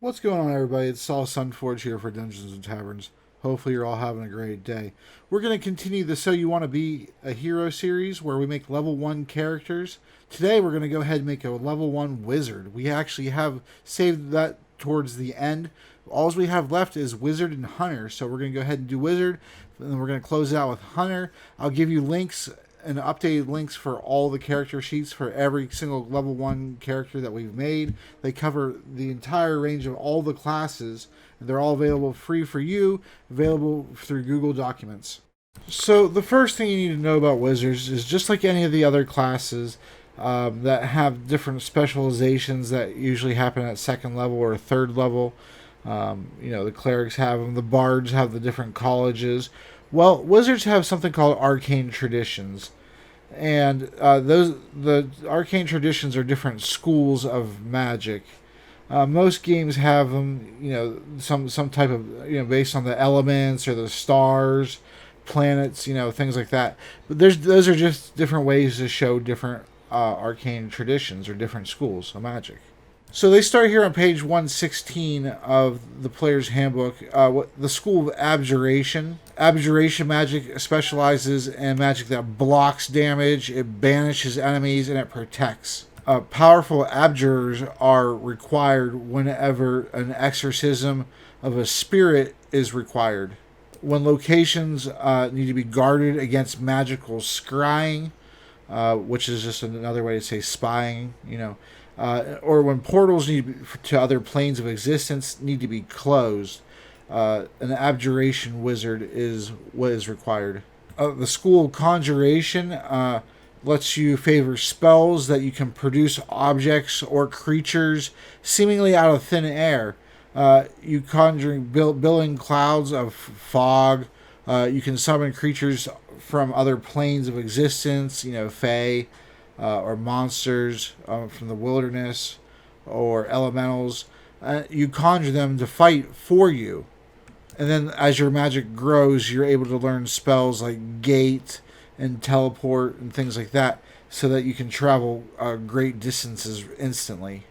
What's going on, everybody? It's Saul Sunforge here for Dungeons and Taverns. Hopefully, you're all having a great day. We're going to continue the So You Want to Be a Hero series where we make level 1 characters. Today, we're going to go ahead and make a level 1 wizard. We actually have saved that towards the end. All we have left is Wizard and Hunter. So, we're going to go ahead and do Wizard, and then we're going to close it out with Hunter. I'll give you links and updated links for all the character sheets for every single level 1 character that we've made. They cover the entire range of all the classes, and they're all available free for you, available through Google Documents. So the first thing you need to know about wizards is just like any of the other classes that have different specializations that usually happen at second level or third level. The clerics have them, the bards have the different colleges. Well, wizards have something called arcane traditions, and the arcane traditions are different schools of magic. Most games have them, some type of, based on the elements or the stars, planets, things like that. But those are just different ways to show different arcane traditions or different schools of magic. So they start here on page 116 of the player's handbook. The School of Abjuration. Abjuration magic specializes in magic that blocks damage, it banishes enemies, and it protects. Powerful abjurers are required whenever an exorcism of a spirit is required. When locations need to be guarded against magical scrying, which is just another way to say spying, or when portals to other planes of existence need to be closed, an abjuration wizard is what is required. The School of Conjuration lets you favor spells that you can produce objects or creatures seemingly out of thin air. You conjuring billowing clouds of fog. You can summon creatures from other planes of existence, fae, or monsters from the wilderness, or elementals. You conjure them to fight for you. And then as your magic grows, you're able to learn spells like Gate and Teleport and things like that, so that you can travel great distances instantly.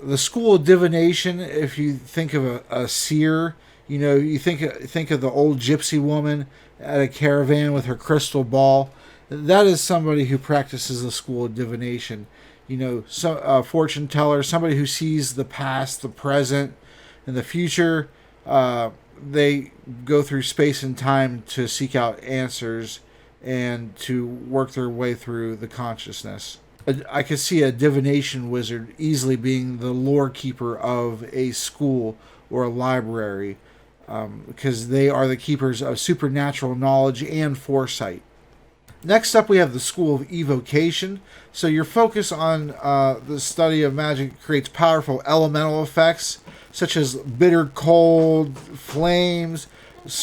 The School of Divination, if you think of a seer, you think of the old gypsy woman at a caravan with her crystal ball. That is somebody who practices the School of Divination. Fortune teller, somebody who sees the past, the present, and the future. They go through space and time to seek out answers and to work their way through the consciousness. I could see a divination wizard easily being the lore keeper of a school or a library, because they are the keepers of supernatural knowledge and foresight. Next up, we have the School of Evocation. So your focus on the study of magic creates powerful elemental effects, such as bitter cold, flames,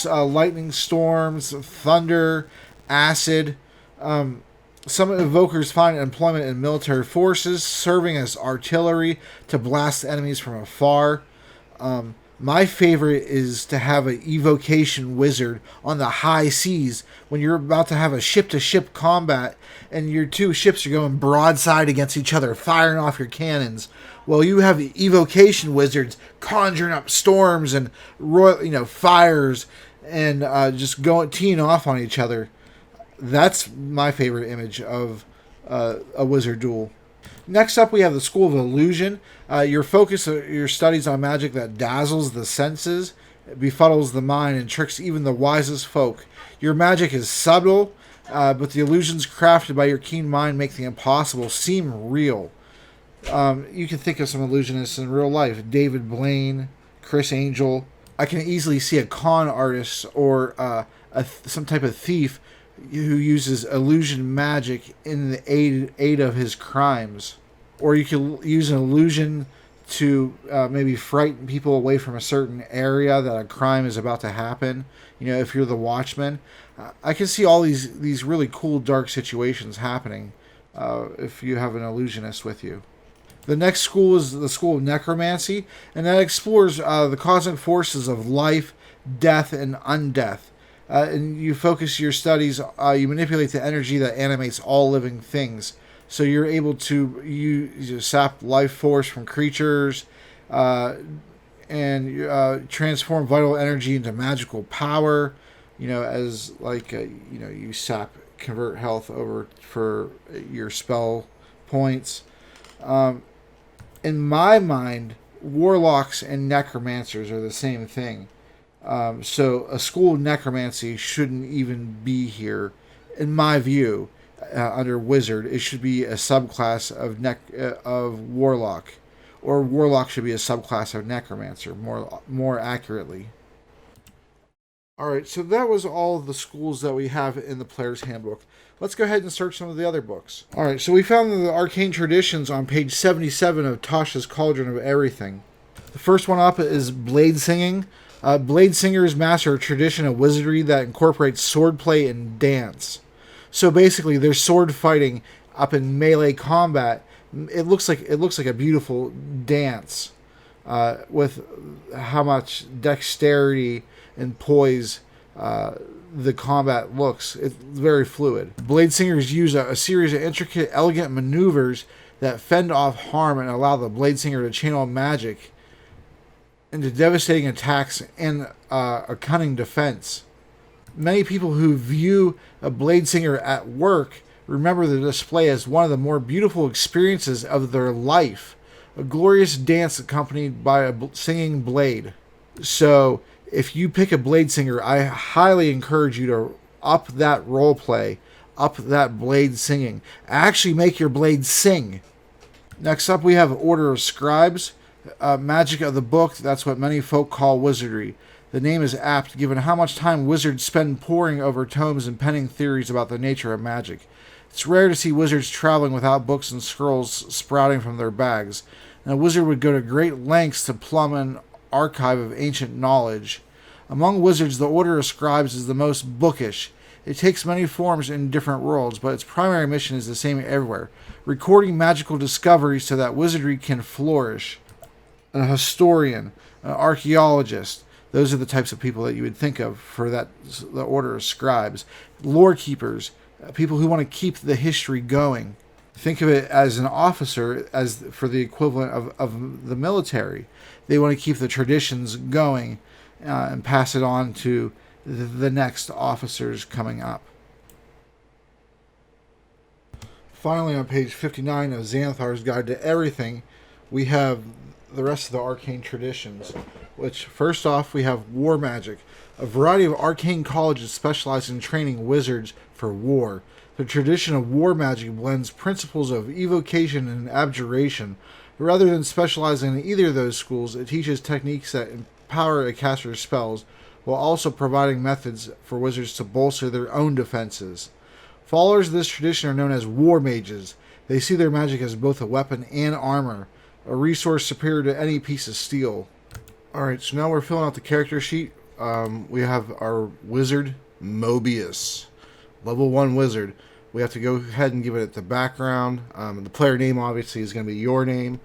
lightning storms, thunder, acid. Some evokers find employment in military forces, serving as artillery to blast enemies from afar. My favorite is to have an evocation wizard on the high seas when you're about to have a ship-to-ship combat and your two ships are going broadside against each other, firing off your cannons. Well, you have evocation wizards conjuring up storms and fires and just teeing off on each other. That's my favorite image of a wizard duel. Next up, we have the School of Illusion. Your focus, your studies on magic that dazzles the senses, befuddles the mind, and tricks even the wisest folk. Your magic is subtle, but the illusions crafted by your keen mind make the impossible seem real. You can think of some illusionists in real life. David Blaine, Chris Angel. I can easily see a con artist or some type of thief who uses illusion magic in the aid of his crimes. Or you could use an illusion to maybe frighten people away from a certain area that a crime is about to happen. If you're the watchman. I can see all these really cool dark situations happening if you have an illusionist with you. The next school is the School of Necromancy, and that explores the cosmic forces of life, death, and undeath. And you focus your studies, you manipulate the energy that animates all living things. So you're able to sap life force from creatures, and transform vital energy into magical power. You know, as like you sap convert health over for your spell points. In my mind, warlocks and necromancers are the same thing. So a school of necromancy shouldn't even be here, in my view. Under wizard, it should be a subclass of warlock, or warlock should be a subclass of necromancer. More accurately. All right, so that was all of the schools that we have in the player's handbook. Let's go ahead and search some of the other books. All right, so we found the arcane traditions on page 77 of Tasha's Cauldron of Everything. The first one up is blade singing. Blade singers master a tradition of wizardry that incorporates swordplay and dance. So basically, there's sword fighting up in melee combat. It looks like a beautiful dance with how much dexterity and poise the combat looks. It's very fluid. Blade singers use a series of intricate, elegant maneuvers that fend off harm and allow the blade singer to channel magic into devastating attacks and a cunning defense. Many people who view a blade singer at work remember the display as one of the more beautiful experiences of their life. A glorious dance accompanied by a singing blade. So, if you pick a blade singer, I highly encourage you to up that role play, up that blade singing. Actually make your blade sing. Next up, we have Order of Scribes. Magic of the book, that's what many folk call wizardry. The name is apt given how much time wizards spend poring over tomes and penning theories about the nature of magic. It's rare to see wizards traveling without books and scrolls sprouting from their bags, and a wizard would go to great lengths to plumb an archive of ancient knowledge. Among wizards, the Order of Scribes is the most bookish. It takes many forms in different worlds, but its primary mission is the same everywhere, recording magical discoveries so that wizardry can flourish. A historian, an archaeologist, those are the types of people that you would think of for the Order of Scribes. Lore keepers, people who want to keep the history going. Think of it as an officer, as for the equivalent of the military. They want to keep the traditions going and pass it on to the next officers coming up. Finally, on page 59 of Xanthar's Guide to Everything, we have the rest of the arcane traditions, which first off we have war magic. A variety of arcane colleges specialize in training wizards for war. The tradition of war magic blends principles of evocation and abjuration. Rather than specializing in either of those schools, it teaches techniques that empower a caster's spells, while also providing methods for wizards to bolster their own defenses. Followers of this tradition are known as war mages. They see their magic as both a weapon and armor, a resource superior to any piece of steel. Alright, so now we're filling out the character sheet. We have our wizard, Mobius. Level 1 wizard. We have to go ahead and give it the background. The player name obviously is going to be your name.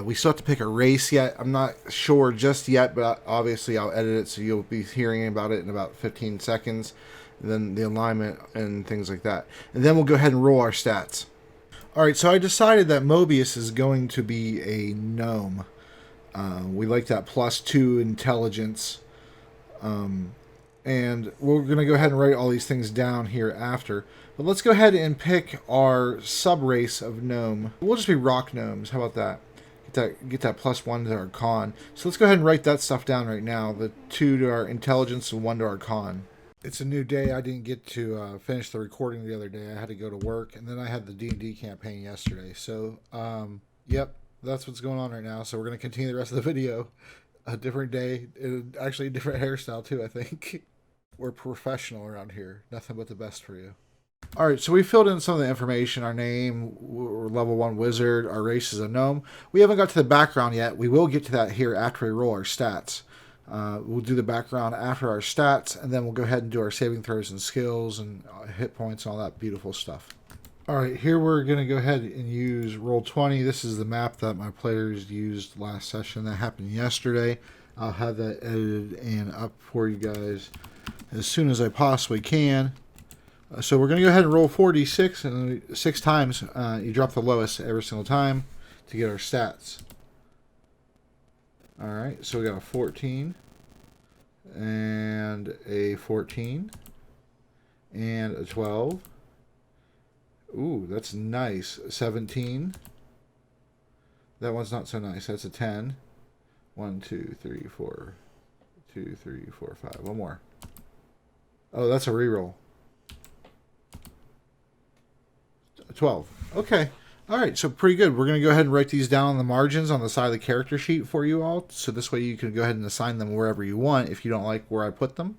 We still have to pick a race yet. I'm not sure just yet, but obviously I'll edit it so you'll be hearing about it in about 15 seconds. And then the alignment and things like that. And then we'll go ahead and roll our stats. Alright, so I decided that Mobius is going to be a gnome. We like that +2 intelligence. And we're going to go ahead and write all these things down here after. But let's go ahead and pick our sub-race of gnome. We'll just be rock gnomes. How about that? Get that +1 to our con. So let's go ahead and write that stuff down right now. The 2 to our intelligence and 1 to our con. It's a new day. I didn't get to finish the recording the other day. I had to go to work, and then I had the D&D campaign yesterday. So, yep, that's what's going on right now. So we're going to continue the rest of the video. A different day, actually a different hairstyle too, I think. We're professional around here. Nothing but the best for you. Alright, so we filled in some of the information. Our name, we're level 1 wizard. Our race is a gnome. We haven't got to the background yet. We will get to that here after we roll our stats. We'll do the background after our stats, and then we'll go ahead and do our saving throws and skills and hit points and all that beautiful stuff. Alright, here we're going to go ahead and use Roll20. This is the map that my players used last session. That happened yesterday. I'll have that edited and up for you guys as soon as I possibly can. So we're going to go ahead and roll 4d6, and 6 times. You drop the lowest every single time to get our stats. All right, so we got a 14 and a 14 and a 12. Ooh, that's nice. 17. That one's not so nice. That's a 10. 1, 2, 3, 4. 2, 3, 4, 5. One more. Oh, that's a reroll. 12. Okay. All right, so pretty good. We're going to go ahead and write these down on the margins on the side of the character sheet for you all. So this way you can go ahead and assign them wherever you want if you don't like where I put them.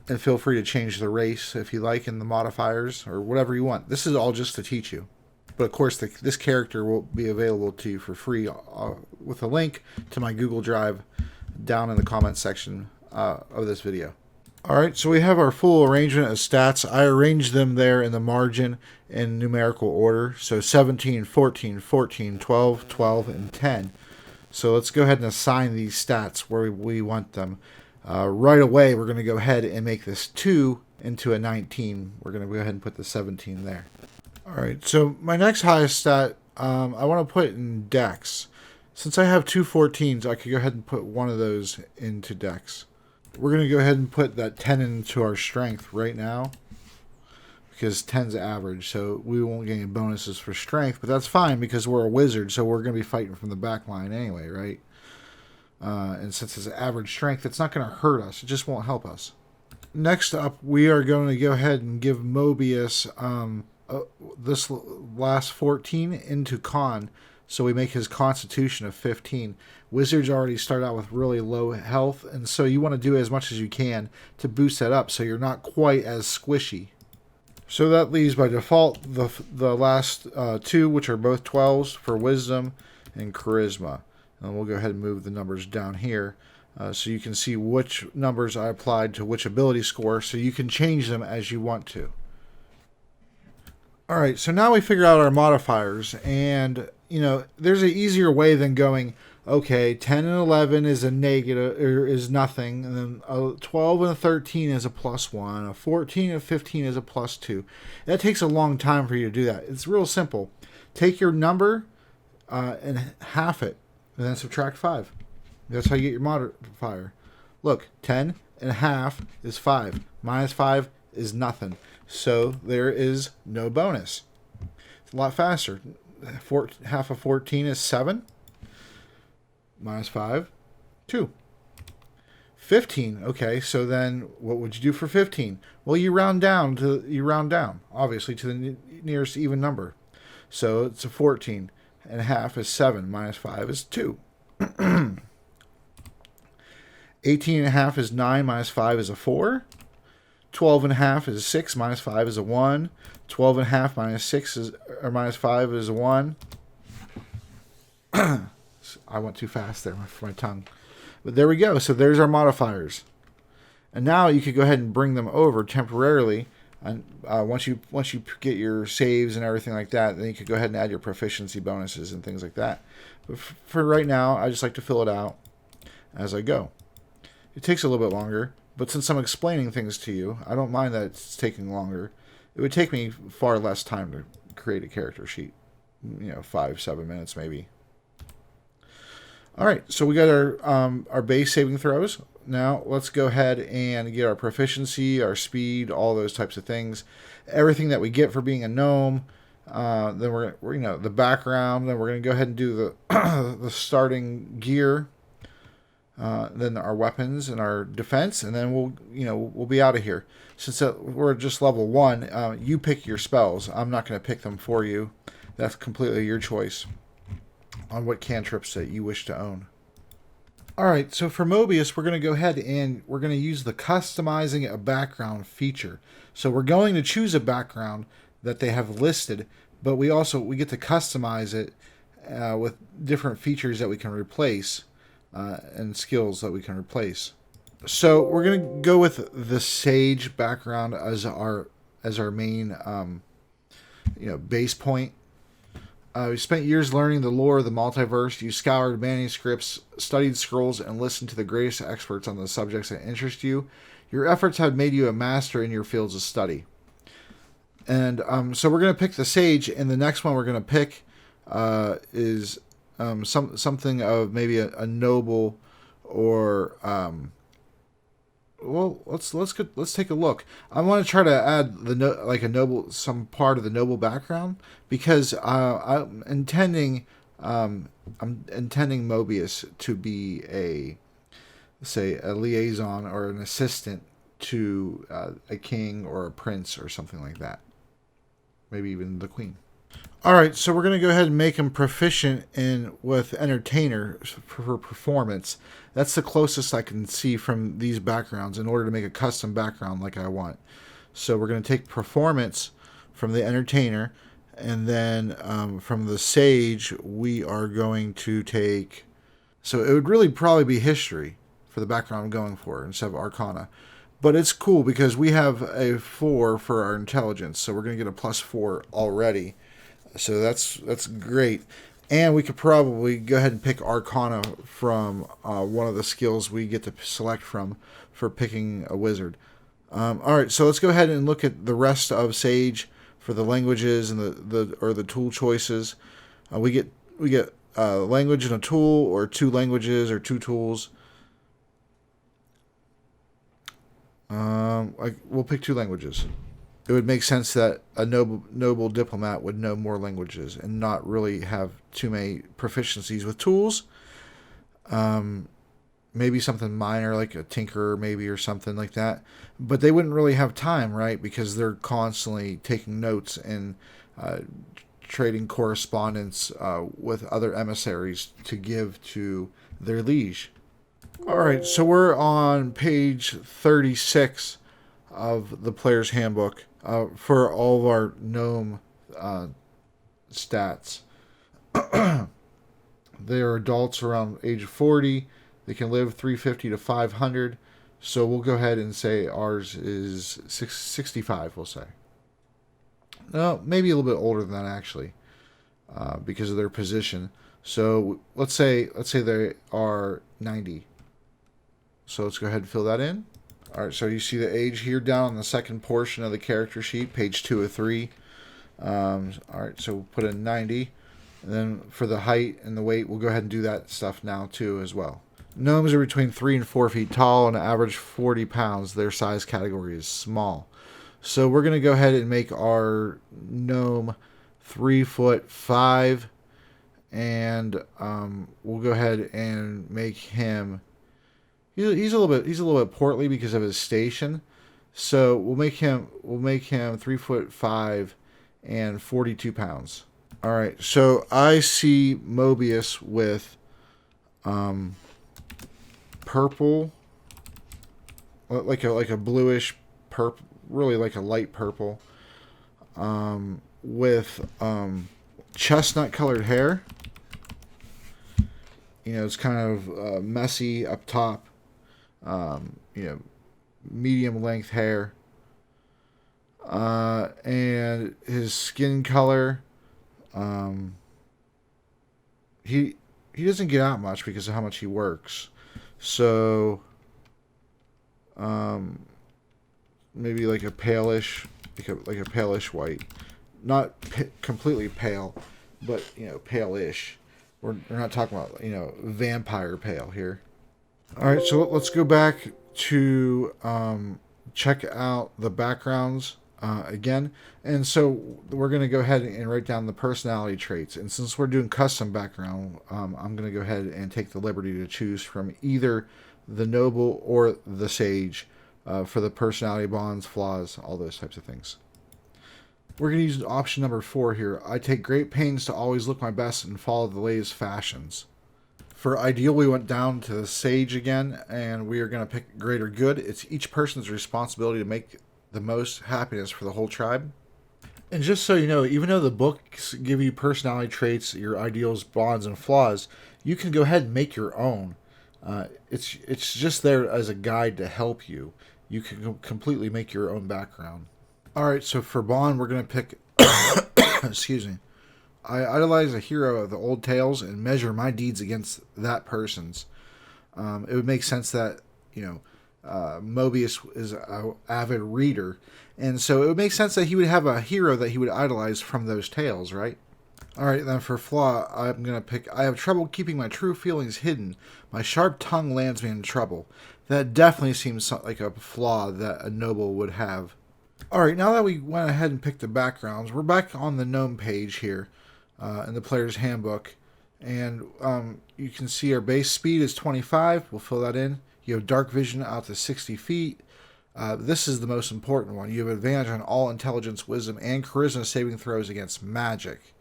And feel free to change the race if you like in the modifiers or whatever you want. This is all just to teach you. But of course, this character will be available to you for free with a link to my Google Drive down in the comments section of this video. All right, so we have our full arrangement of stats. I arranged them there in the margin in numerical order. So 17, 14, 14, 12, 12, and 10. So let's go ahead and assign these stats where we want them. Right away, we're going to go ahead and make this 2 into a 19. We're going to go ahead and put the 17 there. All right, so my next highest stat, I want to put in Dex. Since I have two 14s, I could go ahead and put one of those into Dex. We're going to go ahead and put that 10 into our strength right now because 10's average, so we won't get any bonuses for strength, but that's fine because we're a wizard, so we're going to be fighting from the back line anyway, right? And since it's average strength, it's not going to hurt us. It just won't help us. Next up, we are going to go ahead and give Mobius this last 14 into Con, so we make his Constitution of 15. Wizards already start out with really low health, and so you want to do as much as you can to boost that up so you're not quite as squishy. So that leaves by default the last two, which are both 12s for Wisdom and Charisma. And we'll go ahead and move the numbers down here so you can see which numbers I applied to which ability score, so you can change them as you want to. All right, so now we figure out our modifiers, and there's an easier way than going, okay, 10 and 11 is a negative or is nothing, and then a 12 and a 13 is a +1, a 14 and 15 is a +2. That takes a long time for you to do that. It's real simple. Take your number and half it, and then subtract 5. That's how you get your modifier. Look, 10 and half is 5. Minus 5 is nothing. So there is no bonus. It's a lot faster. Half of 14 is 7. Minus 5, 2. 15. Okay, so then what would you do for 15? Well, you round down, obviously, to the nearest even number. So it's a 14. And half is 7. Minus 5 is 2. 18 and a half is 9. Minus 5 is a 4. 12 and a half is 6. Minus 5 is a 1. 12 and a half minus 6 is, or minus 5 is a 1. I went too fast there for my tongue. But there we go. So there's our modifiers. And now you could go ahead and bring them over temporarily. And once you get your saves and everything like that, then you could go ahead and add your proficiency bonuses and things like that. But for right now, I just like to fill it out as I go. It takes a little bit longer, but since I'm explaining things to you, I don't mind that it's taking longer. It would take me far less time to create a character sheet. 5-7 minutes maybe. All right, so we got our base saving throws. Now let's go ahead and get our proficiency, our speed, all those types of things, everything that we get for being a gnome. Then we're the background. Then we're gonna go ahead and do the the starting gear. Then our weapons and our defense, and then we'll be out of here. Since we're just level 1, you pick your spells. I'm not going to pick them for you. That's completely your choice on what cantrips that you wish to own. All right, so for Mobius, we're going to go ahead and we're going to use the customizing a background feature. So we're going to choose a background that they have listed, but we get to customize it with different features that we can replace. And skills that we can replace. So we're going to go with the Sage background as our main base point. We spent years learning the lore of the multiverse. You scoured manuscripts, studied scrolls, and listened to the greatest experts on the subjects that interest you. Your efforts have made you a master in your fields of study. And so we're going to pick the Sage, and the next one we're going to pick is something of maybe a noble or well, let's take a look. I want to try to add like a noble, some part of the noble background, because I'm intending Mobius to be a liaison or an assistant to a king or a prince or something like that. Maybe even the queen. All right, so we're going to go ahead and make him proficient with entertainer for performance. That's the closest I can see from these backgrounds in order to make a custom background like I want. So we're going to take performance from the entertainer, and then from the sage we are going to take. So it would really probably be history for the background I'm going for instead of arcana. But it's cool because we have a 4 for our intelligence, so we're going to get a +4 already. So that's great. And we could probably go ahead and pick Arcana from one of the skills we get to select from for picking a wizard. All right, so let's go ahead and look at the rest of Sage for the languages and the tool choices. We get language and a tool, or 2 languages or 2 tools. We'll pick 2 languages. It would make sense that a noble diplomat would know more languages and not really have too many proficiencies with tools. Maybe something minor like a tinkerer, maybe, or something like that. But they wouldn't really have time, right? Because they're constantly taking notes and trading correspondence with other emissaries to give to their liege. All right, so we're on page 36 of the player's handbook for all of our gnome stats. They are adults around age 40. They can live 350 to 500. So we'll go ahead and say ours is 65, we'll say. No, maybe a little bit older than that, actually, because of their position. So let's say they are 90. So let's go ahead and fill that in. All right, so you see the age here down on the second portion of the character sheet, page 2 of 3. All right, so we'll put in 90. And then for the height and the weight, we'll go ahead and do that stuff now too as well. Gnomes are between 3 and 4 feet tall and average 40 pounds. Their size category is small. So we're going to go ahead and make our gnome 3'5", and we'll go ahead and make him. He's a little bit portly because of his station, so we'll make him 3'5" and 42 pounds. All right, so I see Mobius with purple, like a bluish purple, really like a light purple, with chestnut colored hair. It's kind of messy up top. Medium length hair, and his skin color. He doesn't get out much because of how much he works. So, maybe like a palish, like a palish white, not completely pale, but pale-ish. We're not talking about vampire pale here. All right, so let's go back to check out the backgrounds again. And so we're going to go ahead and write down the personality traits. And since we're doing custom background, I'm going to go ahead and take the liberty to choose from either the noble or the sage for the personality bonds, flaws, all those types of things. We're going to use option number 4 here. I take great pains to always look my best and follow the latest fashions. For ideal, we went down to the sage again, and we are going to pick greater good. It's each person's responsibility to make the most happiness for the whole tribe. And just so you know, even though the books give you personality traits, your ideals, bonds, and flaws, you can go ahead and make your own. It's just there as a guide to help you. You can completely make your own background. All right, so for bond, we're going to pick... excuse me. I idolize a hero of the old tales and measure my deeds against that person's. It would make sense that, Mobius is an avid reader, and so it would make sense that he would have a hero that he would idolize from those tales, right? Alright, then for flaw, I'm going to pick, I have trouble keeping my true feelings hidden. My sharp tongue lands me in trouble. That definitely seems like a flaw that a noble would have. Alright, now that we went ahead and picked the backgrounds, we're back on the gnome page here in the player's handbook. And you can see our base speed is 25. We'll fill that in. You have dark vision out to 60 feet. This is the most important one. You have advantage on all intelligence, wisdom, and charisma saving throws against magic.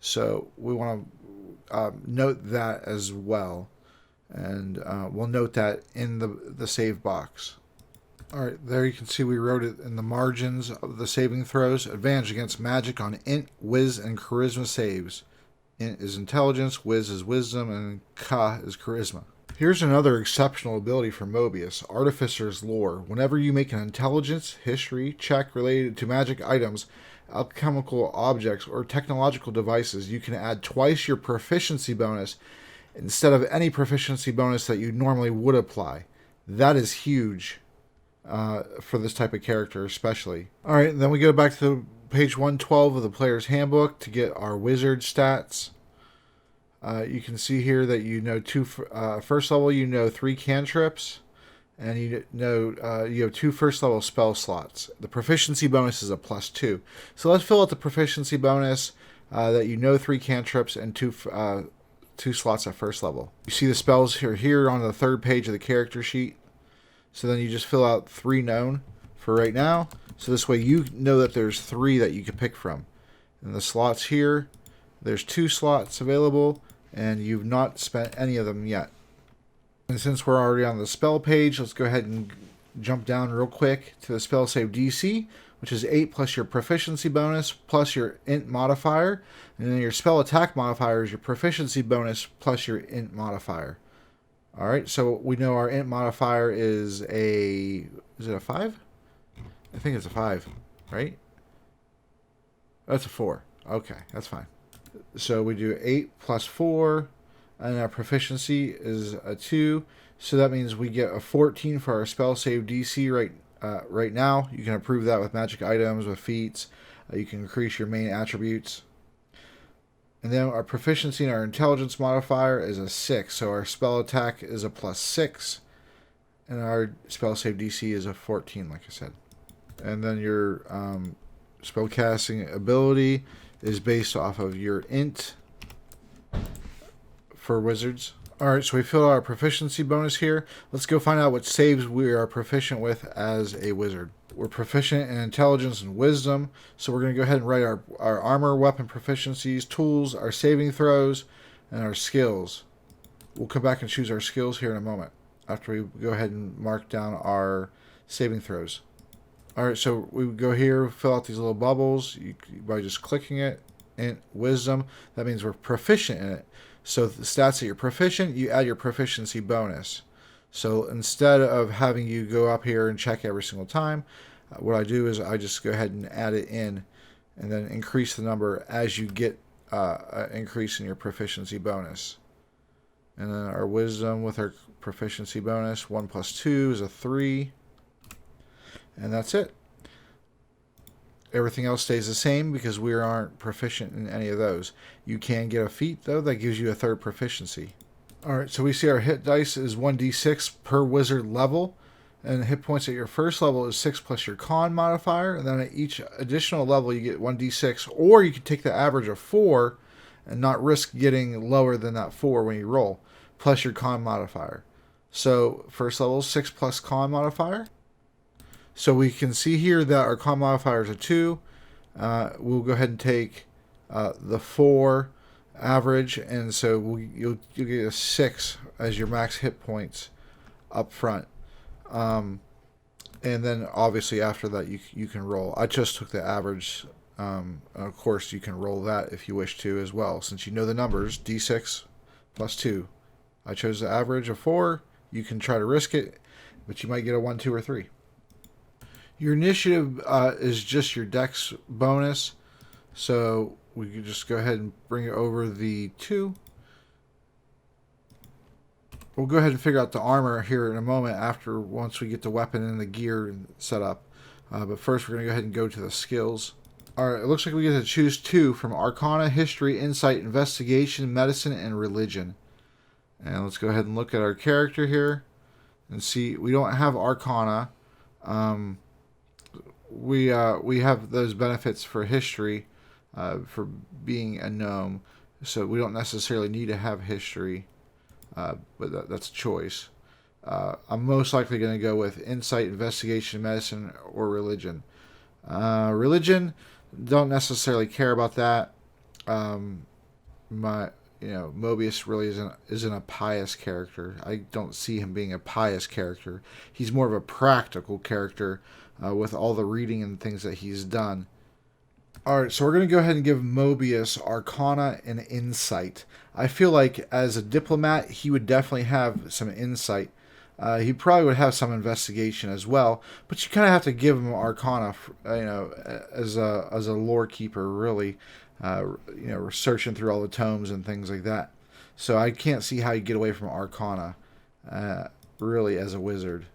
So we want to note that as well. And we'll note that in the save box. Alright, there you can see we wrote it in the margins of the saving throws. Advantage against magic on int, wiz, and charisma saves. Int is intelligence, wiz is wisdom, and ka is charisma. Here's another exceptional ability for Mobius, Artificer's Lore. Whenever you make an intelligence, history check related to magic items, alchemical objects, or technological devices, you can add twice your proficiency bonus instead of any proficiency bonus that you normally would apply. That is huge for this type of character especially. Alright, then we go back to page 112 of the player's handbook to get our wizard stats. You can see here that you know first level you know 3 cantrips, and you know you have 2 first level spell slots. The proficiency bonus is a +2. So let's fill out the proficiency bonus that you know 3 cantrips and 2 slots at first level. You see the spells here on the 3rd page of the character sheet. So then you just fill out 3 known for right now. So this way you know that there's 3 that you can pick from. And the slots here, there's 2 slots available, and you've not spent any of them yet. And since we're already on the spell page, let's go ahead and jump down real quick to the spell save DC, which is 8 plus your proficiency bonus plus your int modifier. And then your spell attack modifier is your proficiency bonus plus your int modifier. Alright, so we know our int modifier is it a 5? I think it's a 5, right? That's a 4. Okay, that's fine. So we do 8 plus 4, and our proficiency is a 2. So that means we get a 14 for our spell save DC right now. You can improve that with magic items, with feats. You can increase your main attributes. And then our proficiency and our intelligence modifier is a 6. So our spell attack is a +6. And our spell save DC is a 14, like I said. And then your spellcasting ability is based off of your int for wizards. Alright, so we filled out our proficiency bonus here. Let's go find out what saves we are proficient with as a wizard. We're proficient in intelligence and wisdom, so we're going to go ahead and write our armor, weapon proficiencies, tools, our saving throws, and our skills. We'll come back and choose our skills here in a moment after we go ahead and mark down our saving throws. Alright, so we go here, fill out these little bubbles by just clicking it. Int wisdom, that means we're proficient in it. So the stats that you're proficient, you add your proficiency bonus. So instead of having you go up here and check every single time, what I do is I just go ahead and add it in and then increase the number as you get an increase in your proficiency bonus. And then our wisdom with our proficiency bonus, 1 plus 2 is a 3. And that's it. Everything else stays the same because we aren't proficient in any of those. You can get a feat, though, that gives you a 3rd proficiency. Alright, so we see our hit dice is 1d6 per wizard level. And the hit points at your first level is 6 plus your con modifier. And then at each additional level, you get 1d6. Or you can take the average of 4 and not risk getting lower than that 4 when you roll, plus your con modifier. So first level is 6 plus con modifier. So we can see here that our con modifier is a 2. We'll go ahead and take the 4 average, and so you'll get a 6 as your max hit points up front. And then obviously after that you can roll. I just took the average. Of course you can roll that if you wish to as well, since you know the numbers, d6 plus 2. I chose the average of 4. You can try to risk it, but you might get a 1, 2, or 3. Your initiative is just your dex bonus, so we can just go ahead and bring it over the 2. We'll go ahead and figure out the armor here in a moment once we get the weapon and the gear set up. But first we're going to go ahead and go to the skills. Alright, it looks like we get to choose 2 from Arcana, History, Insight, Investigation, Medicine, and Religion. And let's go ahead and look at our character here and see. We don't have Arcana. We have those benefits for History, for being a gnome, so we don't necessarily need to have History, but that's a choice. I'm most likely going to go with Insight, Investigation, Medicine, or Religion. Religion, don't necessarily care about that. Mobius really isn't a pious character. I don't see him being a pious character. He's more of a practical character, with all the reading and things that he's done. Alright, so we're going to go ahead and give Mobius Arcana and Insight. I feel like as a diplomat, he would definitely have some insight. He probably would have some investigation as well, but you kind of have to give him Arcana, as a lore keeper, really. Searching through all the tomes and things like that. So I can't see how you get away from Arcana, really, as a wizard.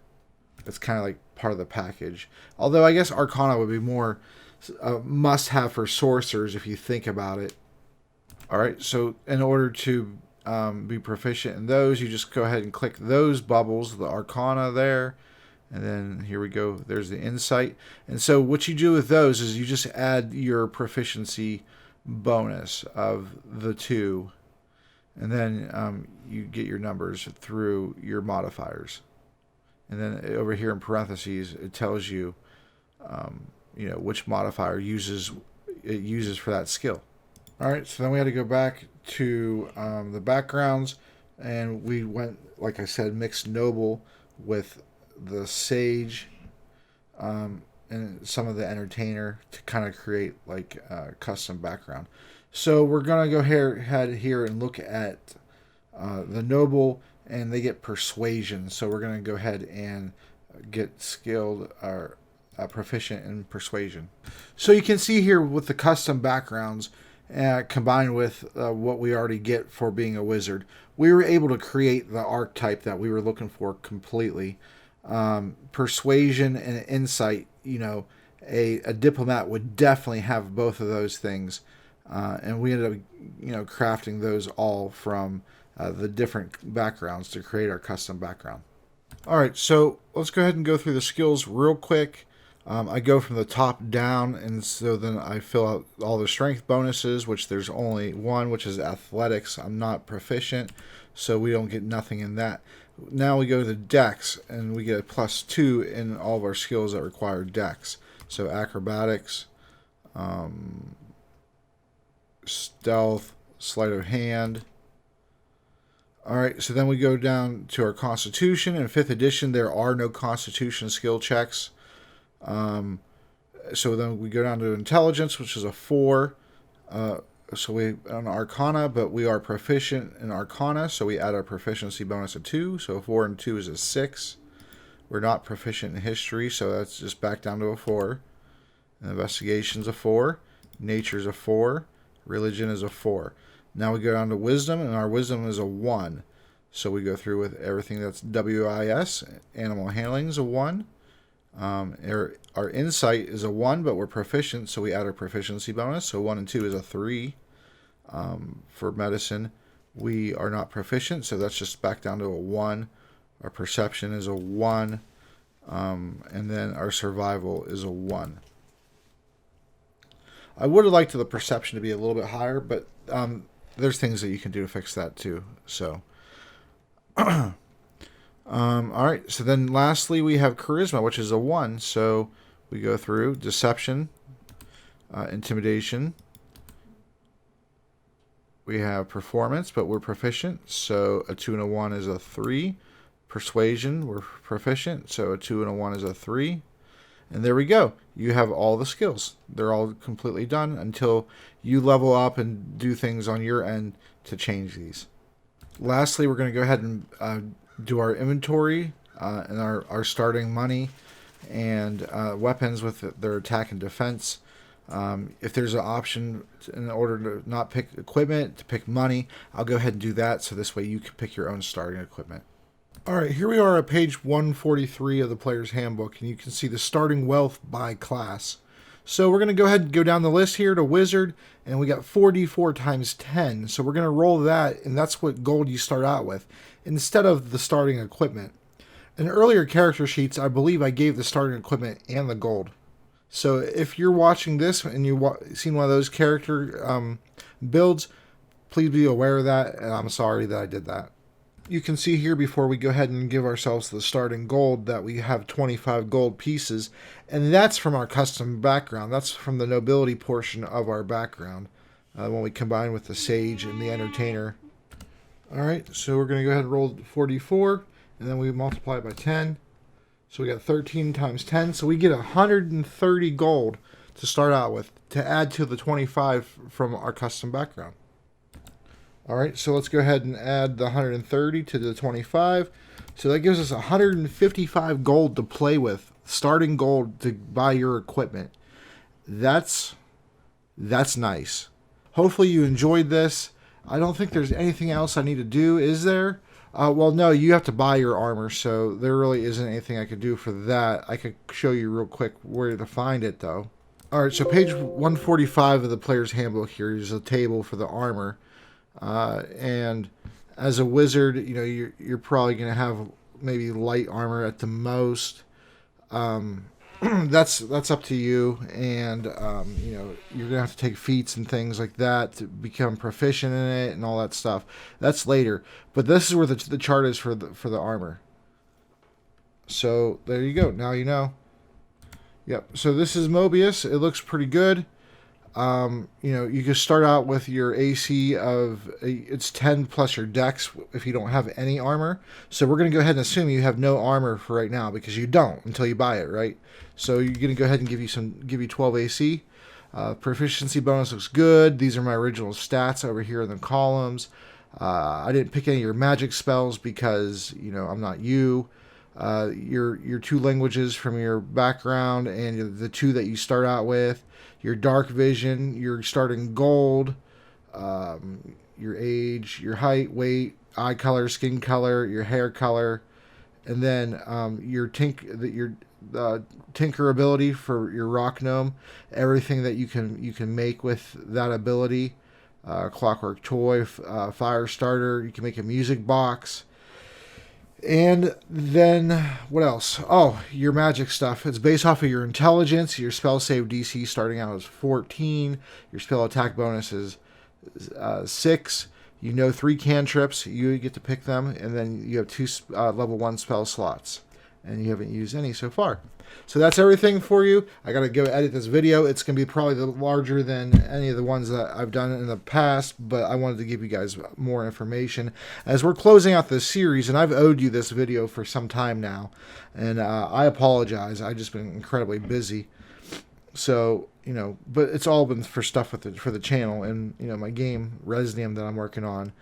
It's kind of like part of the package. Although I guess Arcana would be more must-have for sorcerers if you think about it. Alright, so in order to be proficient in those, you just go ahead and click those bubbles, the Arcana there, and then here we go, there's the Insight. And so what you do with those is you just add your proficiency bonus of the 2, and then you get your numbers through your modifiers. And then over here in parentheses, it tells you, which modifier it uses for that skill. All right, so then we had to go back to the backgrounds, and we went, like I said, mixed noble with the sage, and some of the entertainer to kind of create like a custom background. So we're gonna go ahead here and look at the noble, and they get persuasion. So we're gonna go ahead and get skilled or proficient in persuasion. So you can see here with the custom backgrounds, combined with what we already get for being a wizard, we were able to create the archetype that we were looking for completely. Persuasion and insight, a diplomat would definitely have both of those things, and we ended up crafting those all from the different backgrounds to create our custom background. Alright, so let's go ahead and go through the skills real quick. I go from the top down, and so then I fill out all the strength bonuses, which there's only one, which is athletics. I'm not proficient, so we don't get nothing in that. Now we go to the dex, and we get a +2 in all of our skills that require dex. So acrobatics, stealth, sleight of hand. Alright, so then we go down to our constitution. In 5th edition, there are no constitution skill checks. So then we go down to intelligence, which is a 4. So we on Arcana, but we are proficient in Arcana, so we add our proficiency bonus of 2. So 4 and 2 is a 6. We're not proficient in history, so that's just back down to a 4. And investigation's a 4. Nature's a 4. Religion is a 4. Now we go down to wisdom, and our wisdom is a 1. So we go through with everything that's WIS. Animal handling is a 1. Our insight is a 1, but we're proficient, so we add our proficiency bonus. So 1 and 2 is a 3. For medicine, we are not proficient, so that's just back down to a 1. Our perception is a 1. And then our survival is a 1. I would have liked the perception to be a little bit higher, but there's things that you can do to fix that too. So, all right. So then, lastly, we have charisma, which is a 1. So we go through deception, intimidation. We have performance, but we're proficient. So a 2 and a 1 is a 3. Persuasion, we're proficient. So a 2 and a 1 is a 3. And there we go. You have all the skills. They're all completely done until you level up and do things on your end to change these. Lastly, we're going to go ahead and do our inventory and our starting money and weapons with their attack and defense. If there's an option in order to not pick equipment, to pick money, I'll go ahead and do that, so this way you can pick your own starting equipment. Alright, here we are at page 143 of the player's handbook, and you can see the starting wealth by class. So we're going to go ahead and go down the list here to Wizard, and we got 4d4 times 10. So we're going to roll that, and that's what gold you start out with, instead of the starting equipment. In earlier character sheets, I believe I gave the starting equipment and the gold. So if you're watching this and you've seen one of those character builds, please be aware of that, and I'm sorry that I did that. You can see here before we go ahead and give ourselves the starting gold that we have 25 gold pieces, and that's from our custom background. That's from the nobility portion of our background when we combine with the sage and the entertainer. Alright, so we're going to go ahead and roll 4d4, and then we multiply it by 10. So we got 13 times 10, so we get 130 gold to start out with, to add to the 25 from our custom background. Alright, so let's go ahead and add the 130 to the 25. So that gives us 155 gold to play with, starting gold to buy your equipment. That's nice. Hopefully you enjoyed this. I don't think there's anything else I need to do, is there? Well, no, you have to buy your armor, so there really isn't anything I could do for that. I could show you real quick where to find it, though. Alright, so page 145 of the player's handbook here is a table for the armor. And as a wizard, you know, you're probably going to have maybe light armor at the most. That's up to you, and you know, you're gonna have to take feats and things like that to become proficient in it and all that stuff. That's later, but this is where the chart is for the armor. So there you go. Now you know. Yep. So this is Mobius. It looks pretty good. You know, you can start out with your AC of, it's 10 plus your dex if you don't have any armor. So we're going to go ahead and assume you have no armor for right now, because you don't until you buy it, right? So you're going to go ahead and give you 12 AC. Proficiency bonus looks good. These are my original stats over here in the columns. I didn't pick any of your magic spells because, you know, I'm not you. Your 2 languages from your background and the 2 that you start out with. Your dark vision, your starting gold, your age, your height, weight, eye color, skin color, your hair color, and then your tinker ability for your rock gnome, everything that you can make with that ability, clockwork toy, fire starter. You can make a music box. And then, what else? Oh, your magic stuff. It's based off of your intelligence. Your spell save DC starting out as 14. Your spell attack bonus is 6. You know 3 cantrips. You get to pick them. And then you have 2 level 1 spell slots. And you haven't used any so far. So that's everything for you. I got to go edit this video. It's going to be probably larger than any of the ones that I've done in the past, but I wanted to give you guys more information as we're closing out this series, and I've owed you this video for some time now, and I apologize. I've just been incredibly busy. So, you know, but it's all been for stuff for the channel and, you know, my game Resnium that I'm working on,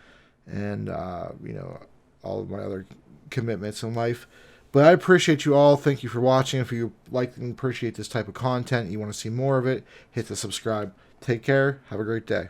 and you know, all of my other commitments in life. But I appreciate you all. Thank you for watching. If you like and appreciate this type of content, you want to see more of it, hit the subscribe. Take care. Have a great day.